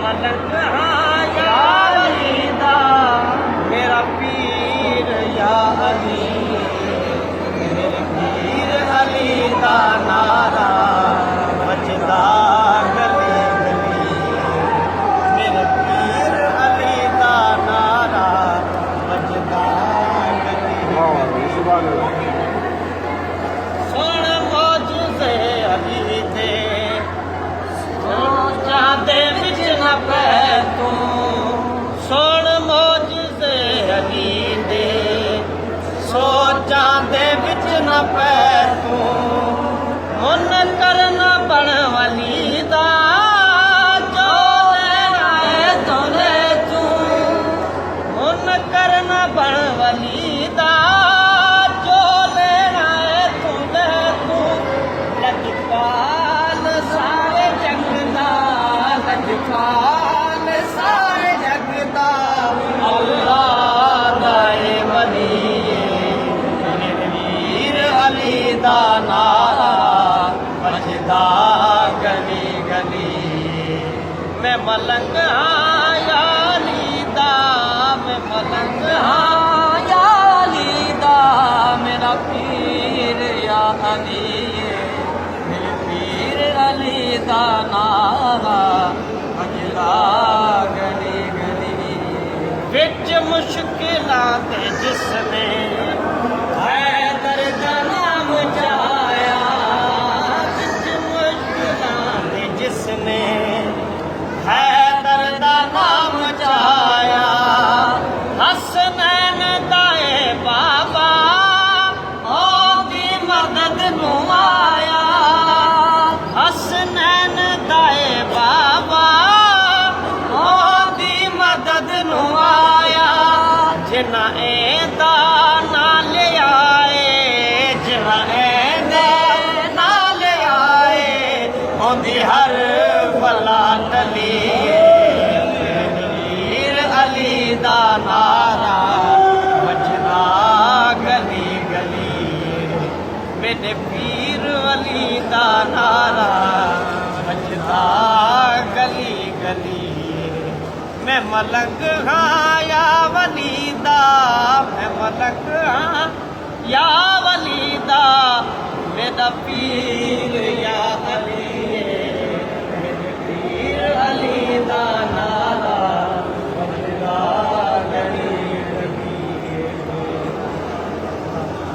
मलंग हाँ या अली दा मेरा पीर या अली मेरे पीर अली दा नारा बजदा गली गली मेरे पीर अली दा नारा बजदा गली गली सुन मौजज़े अली दे दे विच न पै तू सुन मौजज़े अली दे सोचां दे विच न पै तू मुन करना बण वली दा जो लेना है तो ले तू मुन करना बण वली दा जो लेना है तो ले तू लजपाल सारे जग दा लजपाल सारे जग दा अल्लाह दा ए वली मेरे वीर अली दा नारा बजदा गली गली मैं मलंग हाँ या अली दा मैं मलंग हाँ या अली दा मेरा पीर या अली मेरे पीर अली दा नारा बजदा गली गली विच मुश्किलां ते जिसने हैदर दा नाम जाया विच मुश्किलां ते जिसने हैदर दा नाम जाया हसनैन दाए बाबा ओदी मदद नू आया हसनैन दाए बाबा ओदी मदद नू आया जिन्ना एदा नाल आए जिन्ना एदे नाल आए ओदी हर भला टली वीर अली दा नारा बजदा गली गली मेरे पीर अली दा नारा बजदा गली गली मैं मलंग हाँ या वली दा मैं मलंग हाँ या वली दा मेरा पीर